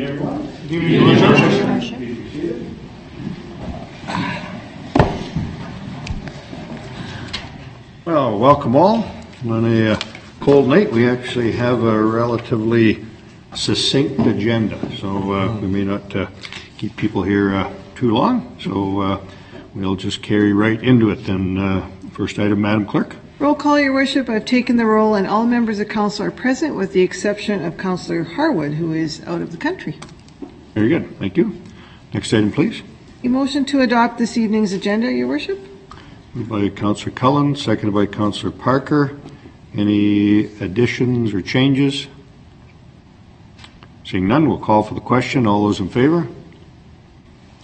evening, everyone. Good evening, Your Worship. Well, welcome all. On a cold night, we actually have a relatively succinct agenda, so we may not keep people here too long. So we'll just carry right into it then. First item, Madam Clerk. Roll call, Your Worship. I've taken the roll, and all members of council are present, with the exception of Councillor Harwood, who is out of the country. Very good. Thank you. Next item, please. A motion to adopt this evening's agenda, Your Worship. Moved by Councillor Cullen, seconded by Councillor Parker. Any additions or changes? Seeing none, we'll call for the question. All those in favor?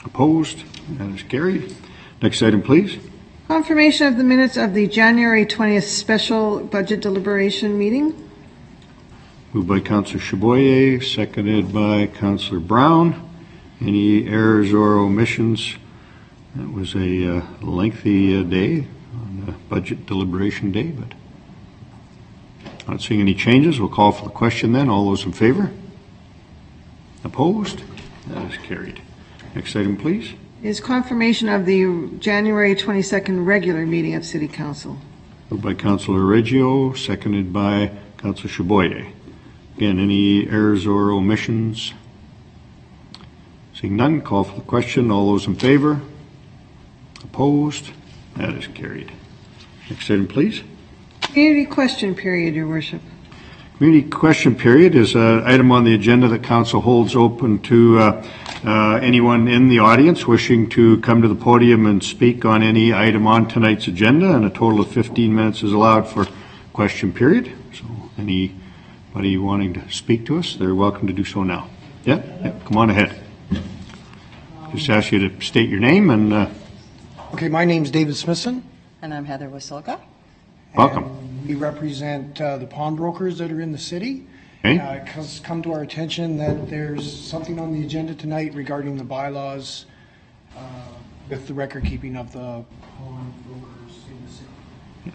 Opposed? That is carried. Next item, please. Confirmation of the minutes of the January 20th special budget deliberation meeting. Moved by Councillor Chaboyer, seconded by Councillor Brown. Any errors or omissions? That was a lengthy day on the budget deliberation day, but not seeing any changes. We'll call for the question then. All those in favor? Opposed? That is carried. Next item, please. Is confirmation of the January 22nd regular meeting of City Council. Moved by Councillor Reggio, seconded by Councillor Chaboyer. Again, any errors or omissions? Seeing none, call for the question. All those in favor? Opposed? That is carried. Next item, please. Community question period, Your Worship. Community question period is an item on the agenda that Council holds open to anyone in the audience wishing to come to the podium and speak on any item on tonight's agenda, and a total of 15 minutes is allowed for question period. So anybody wanting to speak to us, they're welcome to do so now. Yeah, come on ahead. Just ask you to state your name and... Okay, my name's David Smithson. And I'm Heather Wasilka. Welcome. And we represent the pawnbrokers that are in the city. Okay. It's come to our attention that there's something on the agenda tonight regarding the bylaws with the record keeping of the pawnbrokers in the city. Yes.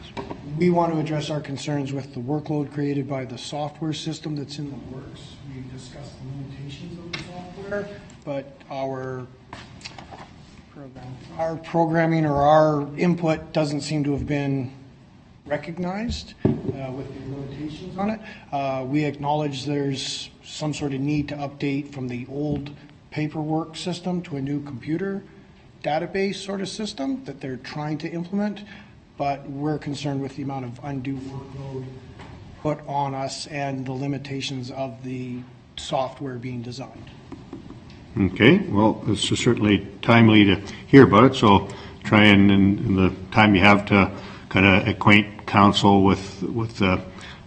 We want to address our concerns with the workload created by the software system that's in the works. We discussed the limitations of the software, but our programming or our input doesn't seem to have been recognized with the limitations on it. We acknowledge there's some sort of need to update from the old paperwork system to a new computer database sort of system that they're trying to implement, but we're concerned with the amount of undue workload put on us and the limitations of the software being designed. Okay, well, this is certainly timely to hear about it, so try and, in the time you have, to kind of acquaint council with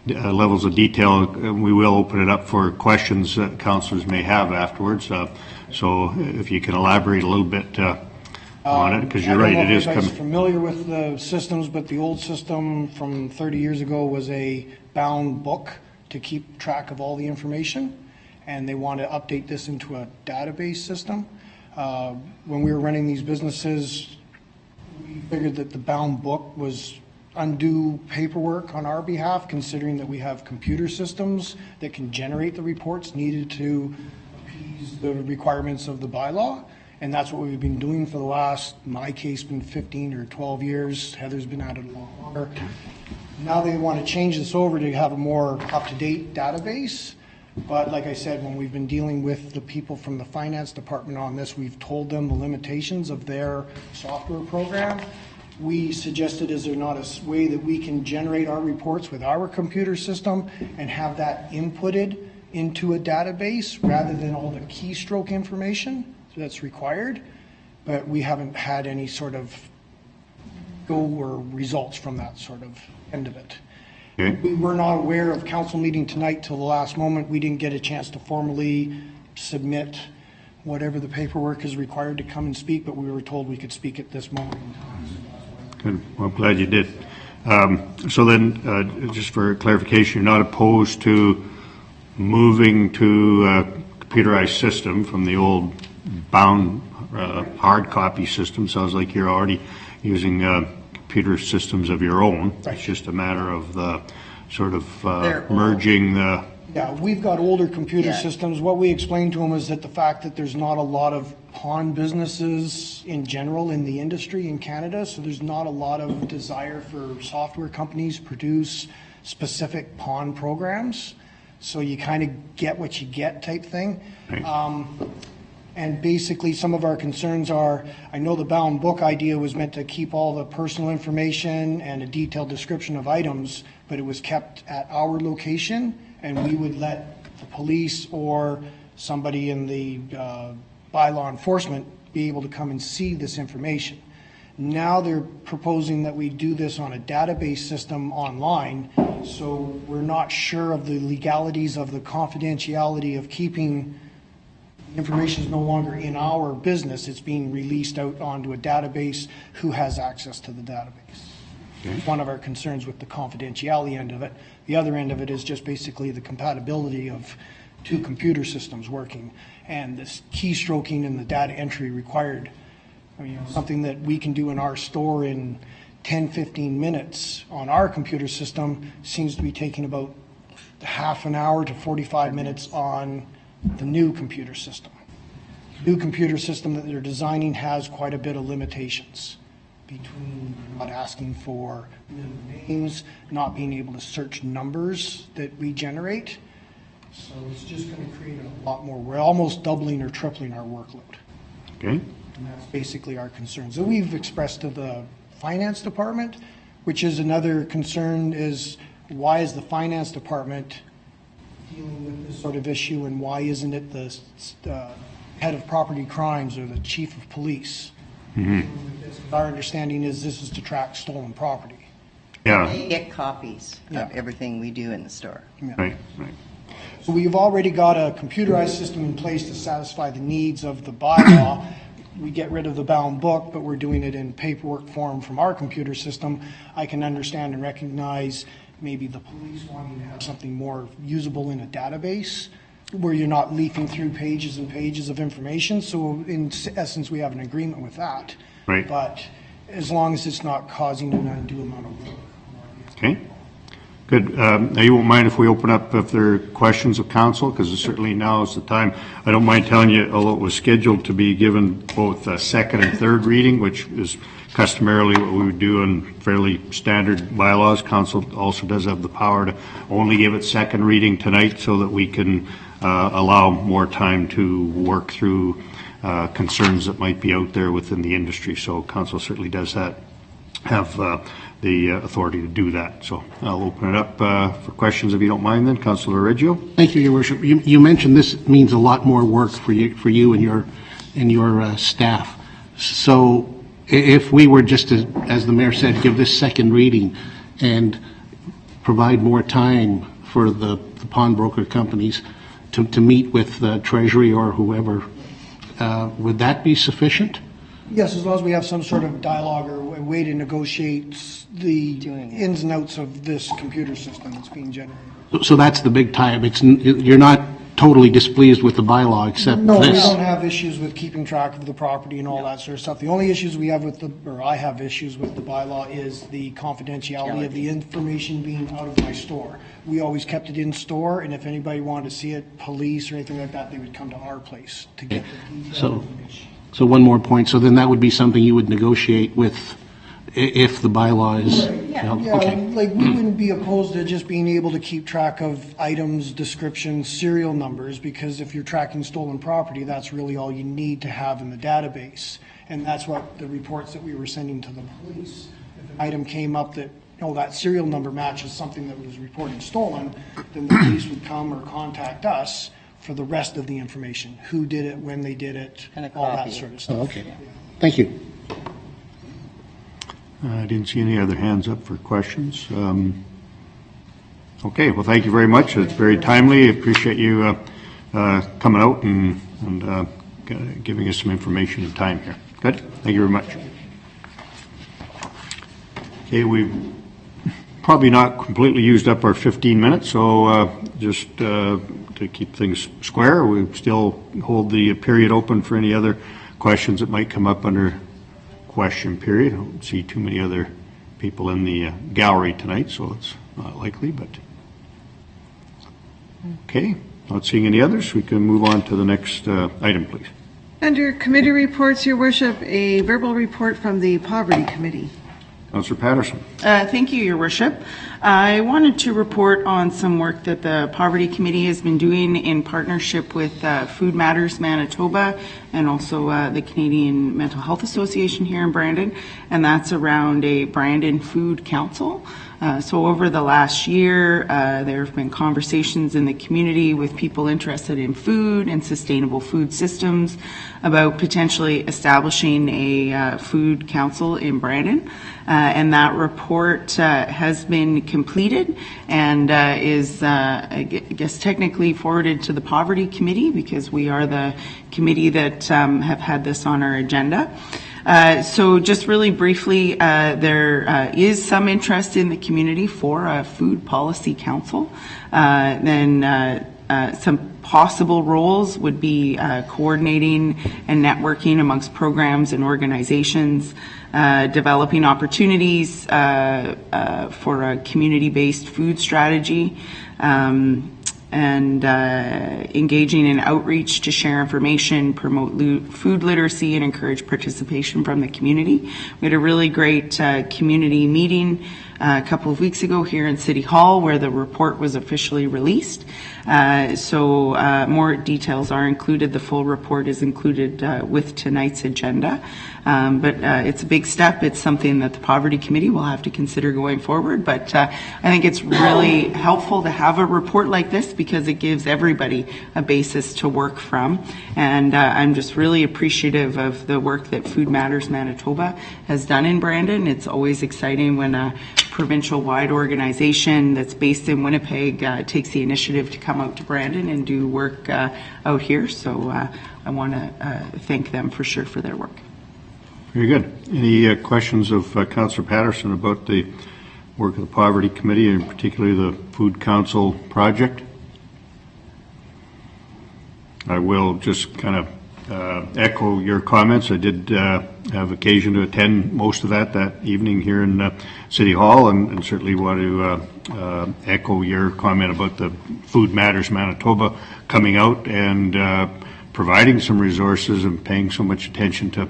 levels of detail. We will open it up for questions that councillors may have afterwards. So if you can elaborate a little bit on it, because you're right, it is coming. I'm familiar with the systems, but the old system from 30 years ago was a bound book to keep track of all the information, and they want to update this into a database system. When we were running these businesses, we figured that the bound book was undue paperwork on our behalf, considering that we have computer systems that can generate the reports needed to appease the requirements of the bylaw. And that's what we've been doing for the last, in my case, been 15 or 12 years. Heather's been at it a lot longer. Now they want to change this over to have a more up-to-date database. But like I said, when we've been dealing with the people from the finance department on this, we've told them the limitations of their software program. We suggested, is there not a way that we can generate our reports with our computer system and have that inputted into a database rather than all the keystroke information that's required? But we haven't had any sort of go or results from that sort of end of it. Okay. We were not aware of council meeting tonight till the last moment. We didn't get a chance to formally submit whatever the paperwork is required to come and speak, but we were told we could speak at this moment in time. Good. Well, I'm glad you did. So then, just for clarification, you're not opposed to moving to a computerized system from the old bound hard copy system? Sounds like you're already using computer systems of your own. Right. It's just a matter of the sort of merging the Yeah, we've got older computer Yeah. systems. What we explained to them is that the fact that there's not a lot of pawn businesses in general in the industry in Canada, so there's not a lot of desire for software companies to produce specific pawn programs. So you kind of get what you get type thing. And basically, some of our concerns are, I know the bound book idea was meant to keep all the personal information and a detailed description of items, but it was kept at our location, and we would let the police or somebody in the bylaw enforcement be able to come and see this information. Now they're proposing that we do this on a database system online, so we're not sure of the legalities of the confidentiality of keeping information is no longer in our business, it's being released out onto a database. Who has access to the database? It's one of our concerns with the confidentiality end of it. The other end of it is just basically the compatibility of two computer systems working and this keystroking and the data entry required. I mean, something that we can do in our store in 10, 15 minutes on our computer system seems to be taking about half an hour to 45 minutes on the new computer system. The new computer system that they're designing has quite a bit of limitations between not asking for names, not being able to search numbers that we generate. So it's just going to create a lot more. We're almost doubling or tripling our workload. Okay? And that's basically our concerns that we've expressed to the finance department, which is another concern is why is the finance department dealing with this sort of issue, and why isn't it the head of property crimes or the chief of police? Our understanding is this is to track stolen property. Yeah, They get copies Yeah. of everything we do in the store. right. So we've already got a computerized system in place to satisfy the needs of the bylaw. We get rid of the bound book, but we're doing it in paperwork form from our computer system. I can understand and recognize maybe the police wanting to have something more usable in a database where you're not leafing through pages and pages of information. So in essence, we have an agreement with that. Right. But as long as it's not causing an undue amount of work. Okay, good. Now, you won't mind if we open up if there are questions of council, because certainly now is the time. I don't mind telling you, although it was scheduled to be given both a second and third reading, which is customarily what we would do in fairly standard bylaws. Council also does have the power to only give it second reading tonight so that we can allow more time to work through concerns that might be out there within the industry. So council certainly does that, have the authority to do that. So I'll open it up for questions if you don't mind then. Councillor Reggio. Thank you, Your Worship. You mentioned this means a lot more work for you and your staff. So if we were just to, as the mayor said, give this second reading and provide more time for the pawnbroker companies to meet with the Treasury or whoever, would that be sufficient? Yes, as long as we have some sort of dialogue or a way to negotiate the Doing it. ins and outs of this computer system that's being generated. So that's the big tie-up. You're not totally displeased with the bylaw except No, we this? don't have issues with keeping track of the property and all that sort of stuff. The only issues we have or I have issues with the bylaw is the confidentiality of the information being out of my store. We always kept it in store, and if anybody wanted to see it, police or anything like that, they would come to our place to get the detailed information. So one more point. So then that would be something you would negotiate with if the bylaw is held? Yeah, Okay. like we wouldn't be opposed to just being able to keep track of items, descriptions, serial numbers, because if you're tracking stolen property, that's really all you need to have in the database. And that's what the reports that we were sending to the police. If an item came up that, that serial number matches something that was reported stolen, then the police would come or contact us for the rest of the information. Who did it, when they did it, And a all that copy. sort of Oh, stuff. okay. Thank you. I didn't see any other hands up for questions. Okay, well, thank you very much. It's very timely. Appreciate you coming out and giving us some information and time here. Good. Thank you very much. Okay, we've probably not completely used up our 15 minutes, so just to keep things square, we still hold the period open for any other questions that might come up under question period. I don't see too many other people in the gallery tonight, so it's not likely, but Okay, not seeing any others, we can move on to the next item, please. Under committee reports, Your Worship, a verbal report from the Poverty Committee. Councillor Patterson. Thank you, Your Worship. I wanted to report on some work that the Poverty Committee has been doing in partnership with Food Matters Manitoba and also the Canadian Mental Health Association here in Brandon, and that's around a Brandon Food Council. So over the last year, there have been conversations in the community with people interested in food and sustainable food systems about potentially establishing a food council in Brandon. And that report has been completed and is, I guess, technically forwarded to the Poverty Committee because we are the committee that have had this on our agenda. So just really briefly, there is some interest in the community for a food policy council. Then some possible roles would be coordinating and networking amongst programs and organizations, developing opportunities for a community-based food strategy, and engaging in outreach to share information, promote food literacy, and encourage participation from the community. We had a really great community meeting a couple of weeks ago here in City Hall where the report was officially released. So more details are included. The full report is included with tonight's agenda. But it's a big step. It's something that the Poverty Committee will have to consider going forward. But I think it's really helpful to have a report like this because it gives everybody a basis to work from. And I'm just really appreciative of the work that Food Matters Manitoba has done in Brandon. It's always exciting when a provincial-wide organization that's based in Winnipeg takes the initiative to come out to Brandon and do work out here. So I want to thank them for sure for their work. Very good. Any questions of Councillor Patterson about the work of the Poverty Committee and particularly the Food Council project? I will just kind of echo your comments. I did have occasion to attend most of that evening here in City Hall and certainly want to echo your comment about the Food Matters Manitoba coming out and providing some resources and paying so much attention to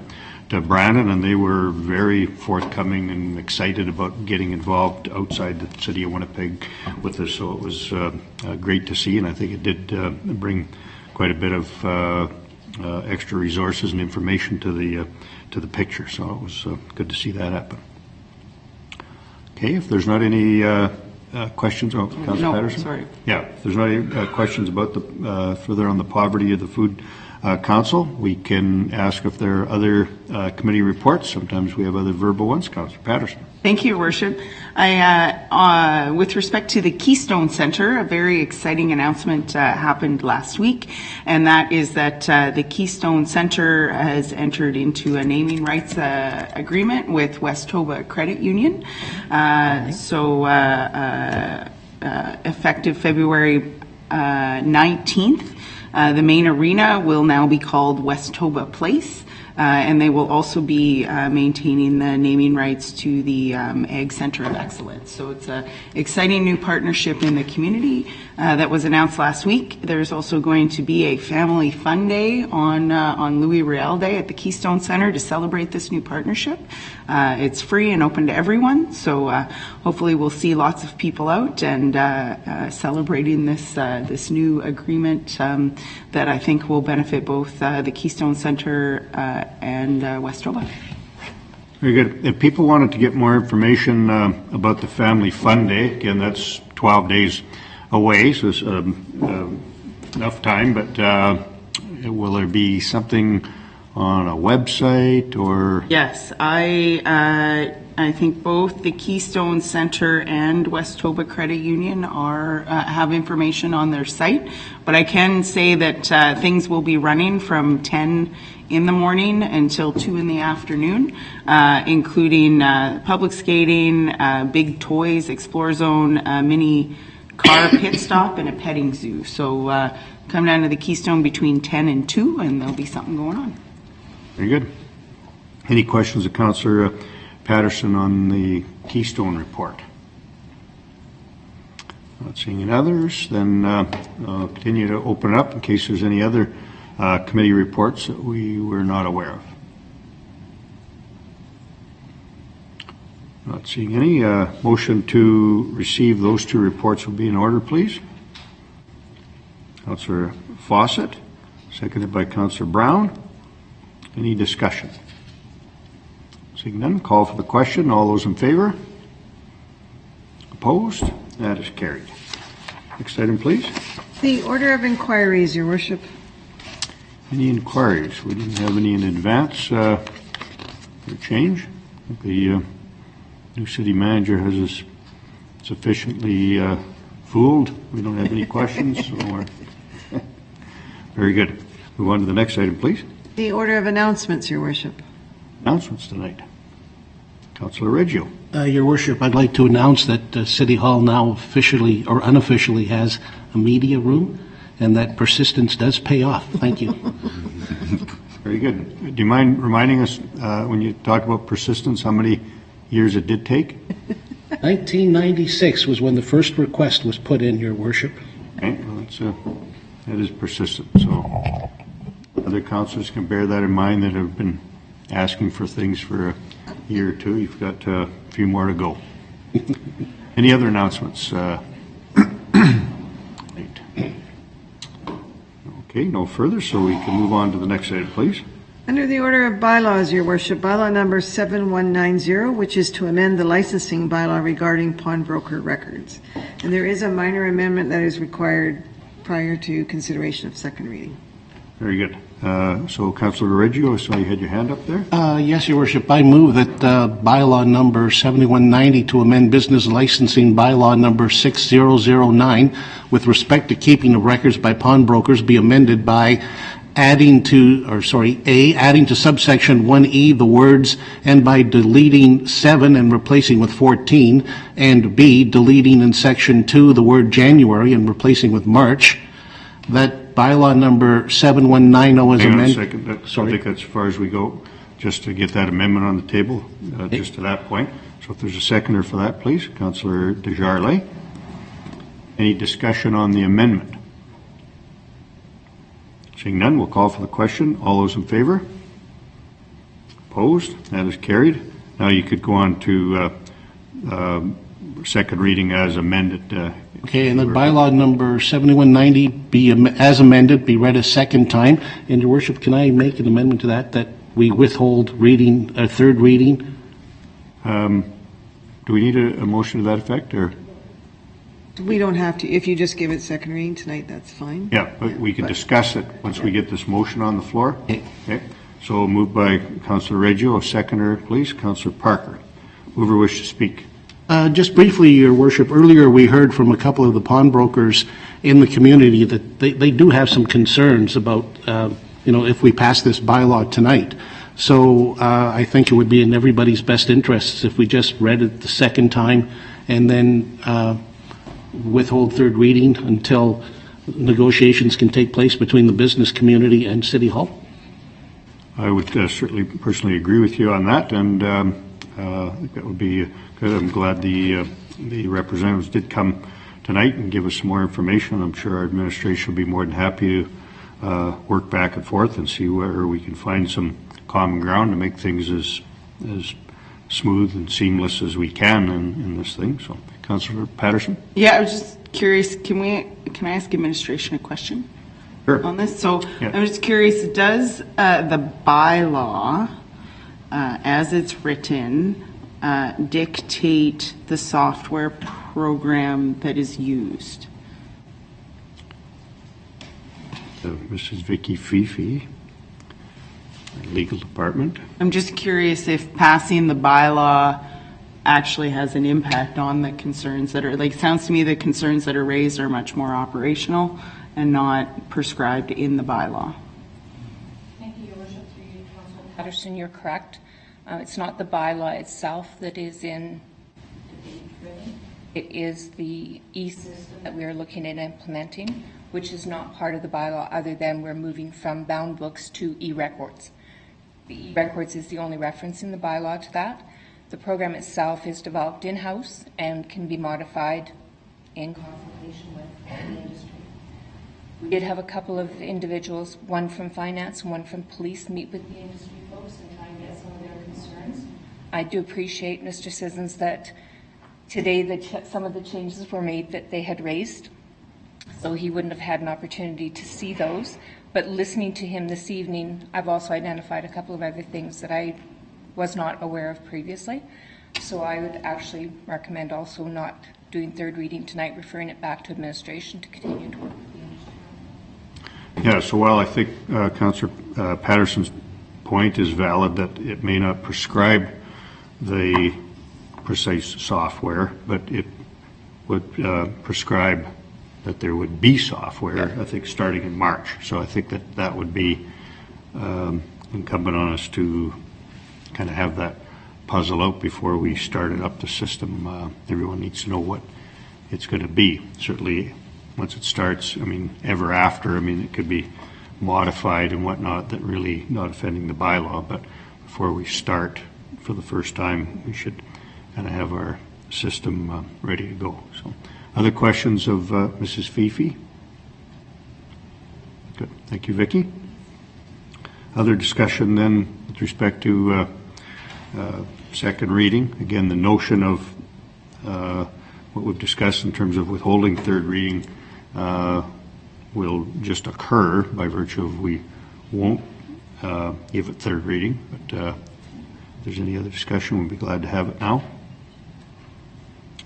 Brandon, and they were very forthcoming and excited about getting involved outside the city of Winnipeg with us. So it was great to see, and I think it did bring quite a bit of extra resources and information to the picture. So it was good to see that happen. Okay, if there's not any questions, Councillor Patterson? Sorry. Yeah, if there's not any questions about the further on the poverty of the Food Council, we can ask if there are other committee reports. Sometimes we have other verbal ones. Councillor Patterson. Thank you, Your Worship. With respect to the Keystone Centre, a very exciting announcement happened last week, and that is that the Keystone Centre has entered into a naming rights agreement with Westoba Credit Union. So effective February 19th, the main arena will now be called Westoba Place. And they will also be maintaining the naming rights to the Ag Centre of Excellence. So it's an exciting new partnership in the community that was announced last week. There's also going to be a family fun day on Louis Riel Day at the Keystone Centre to celebrate this new partnership. It's free and open to everyone, so hopefully we'll see lots of people out and celebrating this new agreement that I think will benefit both the Keystone Centre and Westoba. Very good. If people wanted to get more information about the Family Fun Day, again, that's 12 days away, so it's enough time, but will there be something on a website or? Yes, I think both the Keystone Centre and Westoba Credit Union have information on their site, but I can say that things will be running from 10 in the morning until 2 in the afternoon, including public skating, big toys, Explore Zone, mini car pit stop, and a petting zoo. So come down to the Keystone between 10 and 2, and there'll be something going on. Very good. Any questions of Councillor Patterson on the Keystone report? Not seeing any others, then I'll continue to open it up in case there's any other committee reports that we were not aware of. Not seeing any. Motion to receive those two reports will be in order, please. Councillor Fawcett, seconded by Councillor Brown. Any discussion? Seeing none, call for the question. All those in favor? Opposed? That is carried. Next item, please. The order of inquiries, Your Worship. Any inquiries? We didn't have any in advance for change. I think the new city manager has us sufficiently fooled. We don't have any questions. So we're very good. Move on to the next item, please. The order of announcements, Your Worship. Announcements tonight. Councillor Reggio. Your Worship, I'd like to announce that City Hall now officially or unofficially has a media room, and that persistence does pay off. Thank you. Very good. Do you mind reminding us, when you talk about persistence, how many years it did take? 1996 was when the first request was put in, Your Worship. Okay, well, that is persistent. So other councillors can bear that in mind that have been asking for things for a year or two. You've got a few more to go. Any other announcements? Okay, no further, so we can move on to the next item, please. Under the order of bylaws, Your Worship, bylaw number 7190, which is to amend the licensing bylaw regarding pawnbroker records. And there is a minor amendment that is required prior to consideration of second reading. Very good. So Councillor Reggio, I saw you had your hand up there. Yes, Your Worship. I move that bylaw number 7190 to amend business licensing bylaw number 6009 with respect to keeping of records by pawnbrokers be amended by adding to subsection 1E the words "and by deleting 7 and replacing with 14," and B, deleting in section 2 the word January and replacing with March. That bylaw number 7190 is Hang on a amended. second. I think that's as far as we go, just to get that amendment on the table, just to that point. So if there's a seconder for that, please. Councillor Desjardins. Any discussion on the amendment? Seeing none, we'll call for the question. All those in favor? Opposed? That is carried. Now you could go on to second reading as amended. Okay, and then bylaw number 7190 be as amended, be read a second time. And Your Worship, can I make an amendment to that we withhold reading, a third reading? Do we need a motion to that effect, or? We don't have to. If you just give it second reading tonight, that's fine. Yeah, but we can discuss it once we get this motion on the floor. Okay. So moved by Councillor Reggio, a seconder, please. Councillor Parker. Whoever wishes to speak. Just briefly, Your Worship, earlier we heard from a couple of the pawnbrokers in the community that they do have some concerns about, if we pass this bylaw tonight. So I think it would be in everybody's best interests if we just read it the second time and then withhold third reading until negotiations can take place between the business community and City Hall. I would certainly personally agree with you on that, and I think that would be good. I'm glad the representatives did come tonight and give us some more information. I'm sure our administration will be more than happy to work back and forth and see where we can find some common ground to make things as smooth and seamless as we can in this thing. So, Councillor Patterson? Yeah, I was just curious, can I ask administration a question? Sure. On this? So Yeah. I'm just curious, does the bylaw, as it's written, dictate the software program that is used? Mrs. Vicky Fifi, Legal Department. I'm just curious if passing the bylaw actually has an impact on the concerns that are, like, it sounds to me the concerns that are raised are much more operational and not prescribed in the bylaw. Thank you, Your Worship. Through you, Councillor Patterson, you're correct. It's not the bylaw itself that is in debate. It is the e-system that we are looking at implementing, which is not part of the bylaw other than we're moving from bound books to e-records. The e-records is the only reference in the bylaw to that. The program itself is developed in-house and can be modified in consultation with the industry. We did have a couple of individuals, one from finance and one from police, meet with the industry folks and try and get some of their concerns. I do appreciate, Mr. Sissons, that today some of the changes were made that they had raised, so he wouldn't have had an opportunity to see those. But listening to him this evening, I've also identified a couple of other things that I was not aware of previously. So I would actually recommend also not doing third reading tonight, referring it back to administration to continue to work with the industry. Yeah, so while I think Councillor Patterson's point is valid that it may not prescribe the precise software, but it would prescribe that there would be software, I think, starting in March. So I think that would be incumbent on us to kind of have that puzzle out before we started up the system. Everyone needs to know what it's going to be. Certainly, once it starts, I mean, ever after, I mean, it could be modified and whatnot, that really not offending the bylaw, but before we start for the first time, we should kind of have our system ready to go. So, other questions of Mrs. Fifi? Good. Thank you, Vicki. Other discussion then with respect to second reading. Again, the notion of what we've discussed in terms of withholding third reading will just occur by virtue of we won't give it third reading. But if there's any other discussion, we'll be glad to have it now.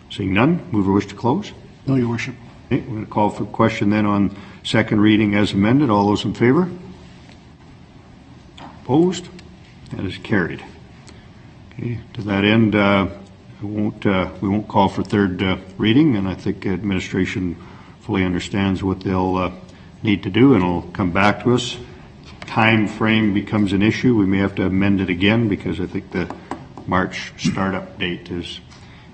Seeing none, move or wish to close? No, Your Worship. Okay, we're going to call for question then on second reading as amended. All those in favor? Opposed? That is carried. Okay, to that end, we won't call for third reading, and I think administration fully understands what they'll need to do, and it'll come back to us. Time frame becomes an issue. We may have to amend it again because I think the March startup date is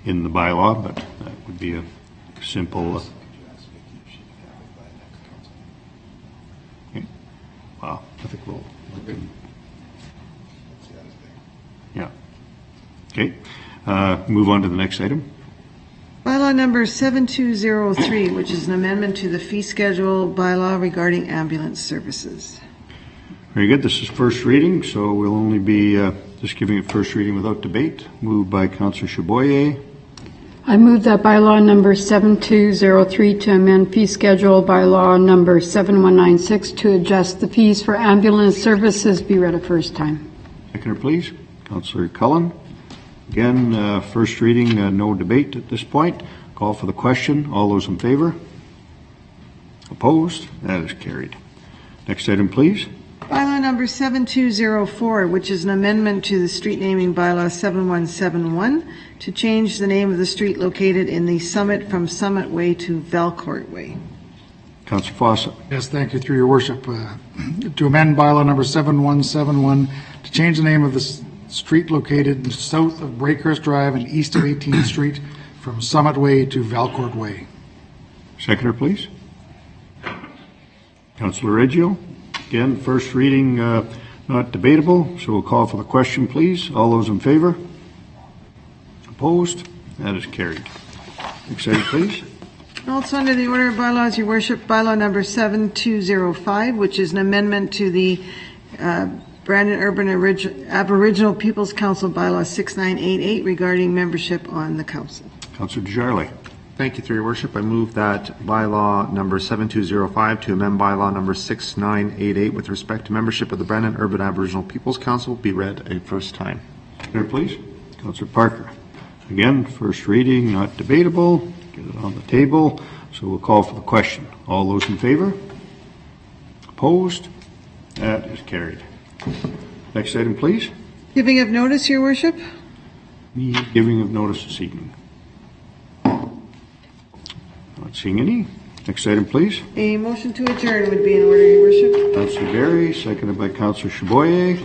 in the bylaw, but that would be a simple. Okay. Well, I think we'll. Yeah. Okay. Move on to the next item. Bylaw number 7203, which is an amendment to the fee schedule bylaw regarding ambulance services. Very good. This is first reading, so we'll only be just giving it first reading without debate. Moved by Councillor Chaboyer. I move that bylaw number 7203 to amend fee schedule bylaw number 7196 to adjust the fees for ambulance services be read a first time. Seconder, please. Councillor Cullen. Again, first reading, no debate at this point. Call for the question. All those in favor? Opposed? That is carried. Next item, please. Bylaw number 7204, which is an amendment to the street naming bylaw 7171 to change the name of the street located in the Summit from Summit Way to Valcourt Way. Councillor Fawcett. Yes, thank you, through your worship. To amend bylaw number 7171 to change the name of the street located south of Breakhurst Drive and east of 18th Street from Summit Way to Valcourt Way. Seconder, please. Councillor Reggio. Again, first reading, not debatable, so we'll call for the question, please. All those in favor? Opposed? That is carried. Next item, please. Also under the order of bylaws, your worship, bylaw number 7205, which is an amendment to the Brandon Urban Aboriginal Peoples Council bylaw 6988 regarding membership on the council. Councillor Desjarlais. Thank you, through your worship. I move that bylaw number 7205 to amend bylaw number 6988 with respect to membership of the Brandon Urban Aboriginal Peoples Council be read a first time. Here, please. Councillor Parker. Again, first reading, not debatable. Get it on the table. So we'll call for the question. All those in favor? Opposed? That is carried. Next item, please. Giving of notice, your worship. The giving of notice this evening. Not seeing any. Next item, please. A motion to adjourn would be in order, your worship. Councillor Berry, seconded by Councillor Chaboyer.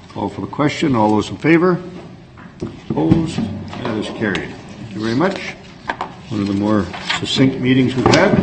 Call for the question. All those in favor? Opposed? That is carried. Thank you very much. One of the more succinct meetings we've had.